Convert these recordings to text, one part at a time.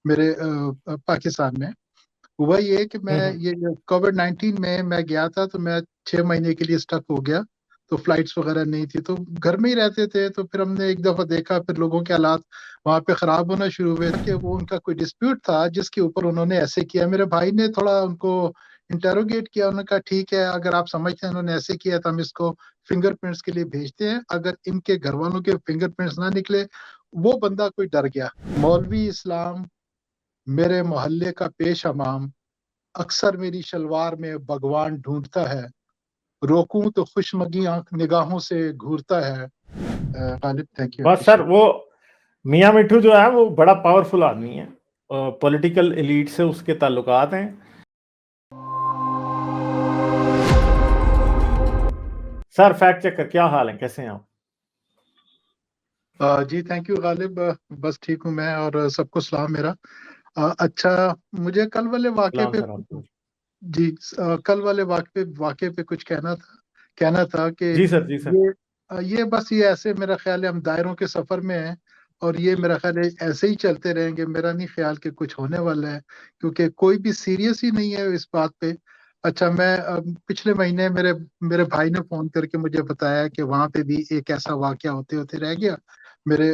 میرے پاکستان میں ہوا یہ کہ میں یہ کووڈ-19 میں گیا تھا، تو میں 6 مہینے کے لیے اسٹک ہو گیا، تو فلائٹس وغیرہ نہیں تھی، تو گھر میں ہی رہتے تھے. تو پھر ہم نے ایک دفعہ دیکھا، پھر لوگوں کے حالات وہاں پہ خراب ہونا شروع ہوئے کہ وہ ان کا کوئی ڈسپیوٹ تھا جس کے اوپر انہوں نے ایسے کیا. میرے بھائی نے تھوڑا ان کو انٹروگیٹ کیا، انہوں نے کہا ٹھیک ہے، اگر آپ سمجھتے ہیں انہوں نے ایسے کیا تو ہم اس کو فنگر پرنٹس کے لیے بھیجتے ہیں. اگر ان کے گھر والوں کے فنگر پرنٹس نہ نکلے، وہ بندہ کوئی ڈر گیا. مولوی اسلام میرے محلے کا پیش امام، اکثر میری شلوار میں بھگوان ڈھونڈتا ہے، روکوں تو خوشمگی نگاہوں سے گھورتا ہے. غالب تھینک یو. بس سر، وہ میاں مٹھو جو ہے وہ بڑا پاورفل آدمی ہے، پولیٹیکل ایلیٹ سے اس کے تعلقات ہیں. سر فیکٹ چیکر کیا حال ہے، کیسے ہیں آپ؟ جی تھینک یو غالب، بس ٹھیک ہوں میں، اور سب کو سلام میرا. اچھا، مجھے کل والے واقعے سلام پہ سر آپ کو. جی کل والے واقعے پہ کچھ کہنا تھا کہ جی سر، جی سر. یہ بس یہ ایسے میرا خیال ہے ہم دائروں کے سفر میں ہیں، اور یہ میرا خیال ہے ایسے ہی چلتے رہیں گے. میرا نہیں خیال کہ کچھ ہونے والا ہے، کیونکہ کوئی بھی سیریس ہی نہیں ہے اس بات پہ. اچھا، میں پچھلے مہینے میرے بھائی نے فون کر کے مجھے بتایا کہ وہاں پہ بھی ایک ایسا واقعہ ہوتے رہ گیا میرے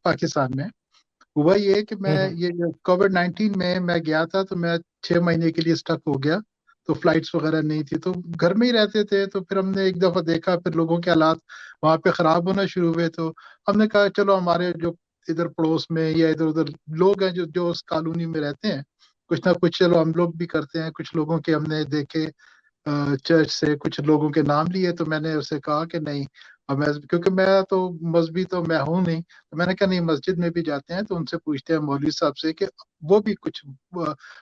پاکستان میں. ہوا یہ کہ میں یہ کووڈ-19 میں گیا تھا، تو میں 6 مہینے کے لیے اسٹک ہو گیا، تو فلائٹس وغیرہ نہیں تھی، تو گھر میں ہی رہتے تھے. تو پھر ہم نے ایک دفعہ دیکھا، پھر لوگوں کے حالات وہاں پہ خراب ہونا شروع ہوئے. تو ہم نے کہا چلو ہمارے جو ادھر پڑوس میں یا ادھر ادھر لوگ ہیں جو اس کالونی میں رہتے ہیں، کچھ نہ کچھ چلو ہم لوگ بھی کرتے ہیں. کچھ لوگوں کے ہم نے دیکھے چرچ سے کچھ لوگوں کے نام لیے، تو میں نے اسے کہا کہ نہیں، کیونکہ میں تو مذہبی تو میں ہوں نہیں، تو میں نے کہا نہیں، مسجد میں بھی جاتے ہیں تو ان سے پوچھتے ہیں مولوی صاحب سے کہ وہ بھی کچھ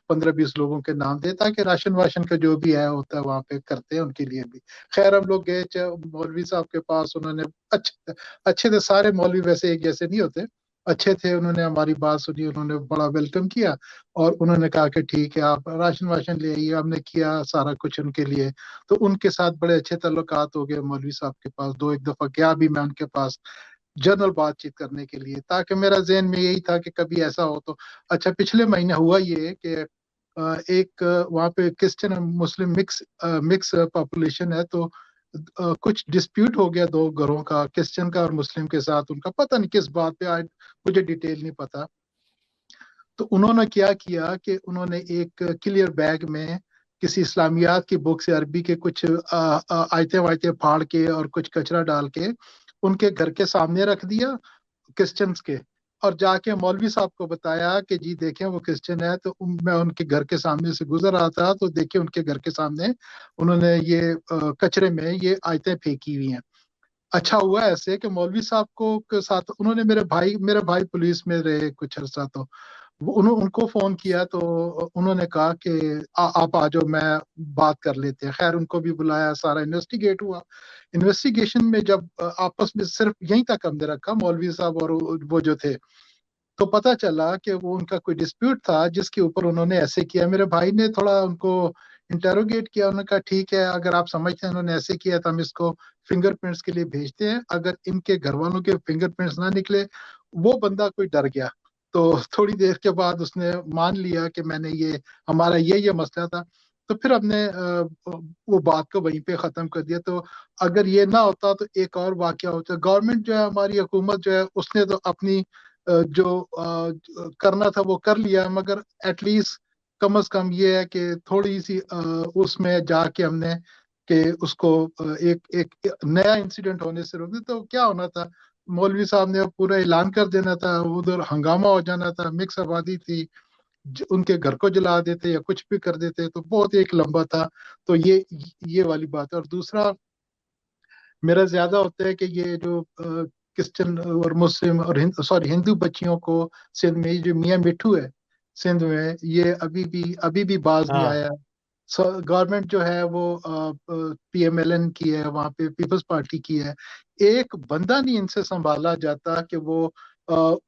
15-20 لوگوں کے نام دے، تاکہ راشن واشن کا جو بھی ہوتا ہے وہاں پہ کرتے ہیں ان کے لیے بھی. خیر ہم لوگ گئے مولوی صاحب کے پاس، انہوں نے اچھے تھے سارے مولوی، ویسے ایک جیسے نہیں ہوتے، اچھے تھے. انہوں نے ہماری بات سنی، انہوں نے بڑا ویلکم کیا، اور انہوں نے کہا کہ ٹھیک ہے آپ راشن واشن لے آئیے. ہم نے کیا سارا کچھ ان کے لیے. تو ان کے ساتھ بڑے اچھے تعلقات ہو گئے. مولوی صاحب کے پاس ایک دفعہ گیا بھی میں ان کے پاس جنرل بات چیت کرنے کے لیے، تاکہ میرا ذہن میں یہی تھا کہ کبھی ایسا ہو تو. اچھا، پچھلے مہینے ہوا یہ کہ ایک وہاں پہ کرسچن مسلم مکس پاپولیشن ہے، تو کچھ ڈسپیوٹ ہو گیا 2 گھروں کا، کرسچن کا اور مسلم کے ساتھ. ان کا پتہ نہیں کس بات پہ، مجھے ڈیٹیل نہیں پتا. تو انہوں نے کیا کیا کہ انہوں نے ایک کلیئر بیگ میں کسی اسلامیات کی بک سے عربی کے کچھ آیتیں وایتیں پھاڑ کے اور کچھ کچرا ڈال کے ان کے گھر کے سامنے رکھ دیا کرسچنز کے، اور جا کے مولوی صاحب کو بتایا کہ جی دیکھیں وہ کرسچن ہے. تو میں ان کے گھر کے سامنے سے گزر رہا تھا، تو دیکھیں ان کے گھر کے سامنے انہوں نے یہ کچرے میں یہ آیتیں پھینکی ہوئی ہیں. اچھا ہوا ایسے کہ مولوی صاحب کو ساتھ انہوں نے میرے بھائی پولیس میں رہے کچھ عرصہ، تو ان کو فون کیا، تو انہوں نے کہا کہ آپ آ جاؤ، میں بات کر لیتے ہیں. خیر ان کو بھی بلایا، سارا انویسٹیگیٹ ہوا. انویسٹیگیشن میں جب آپس میں صرف یہیں تک ہم نے رکھا مولوی صاحب اور وہ جو تھے، تو پتہ چلا کہ وہ ان کا کوئی ڈسپیوٹ تھا جس کے اوپر انہوں نے ایسے کیا. میرے بھائی نے تھوڑا ان کو انٹروگیٹ کیا، انہوں نے کہا ٹھیک ہے، اگر آپ سمجھتے ہیں انہوں نے ایسے کیا تو ہم اس کو فنگر پرنٹس کے لیے بھیجتے ہیں. اگر ان کے گھر والوں کے فنگر پرنٹس نہ نکلے، وہ بندہ کوئی ڈر گیا. تو تھوڑی دیر کے بعد اس نے مان لیا کہ میں نے ہمارا یہ مسئلہ تھا. تو پھر ہم نے وہ بات کو وہیں پہ ختم کر دیا. تو اگر یہ نہ ہوتا تو ایک اور واقعہ ہوتا. گورنمنٹ جو ہے، ہماری حکومت جو ہے، اس نے تو اپنی جو کرنا تھا وہ کر لیا، مگر ایٹ لیسٹ کم از کم یہ ہے کہ تھوڑی سی اس میں جا کے ہم نے کہ اس کو ایک نیا انسیڈنٹ ہونے سے روک دیا. تو کیا ہونا تھا، مولوی صاحب نے پورا اعلان کر دینا تھا، ادھر ہنگامہ ہو جانا تھا، مکس آبادی تھی، ان کے گھر کو جلا دیتے یا کچھ بھی کر دیتے. تو بہت ایک لمبا تھا. تو یہ والی بات ہے. اور دوسرا میرا زیادہ ہوتا ہے کہ یہ جو کرسچن اور مسلم اور ہندو بچیوں کو سندھ میں جو میاں مٹھو ہے سندھ میں، یہ ابھی بھی باز نہیں آیا. گورنمنٹ جو ہے وہ پی ایم ایل این کی ہے، وہاں پہ پیپلز پارٹی کی ہے. ایک بندہ نہیں ان سے سنبھالا جاتا کہ وہ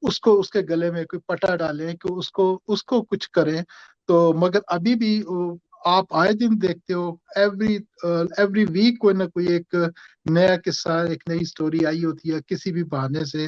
اس کے گلے میں کوئی پٹا ڈالیں کہ اس کو کچھ کریں. تو مگر ابھی بھی آپ آئے دن دیکھتے ہو ایوری ویک کوئی نہ کوئی ایک نیا قصہ، ایک نئی سٹوری آئی ہوتی ہے کسی بھی بہانے سے.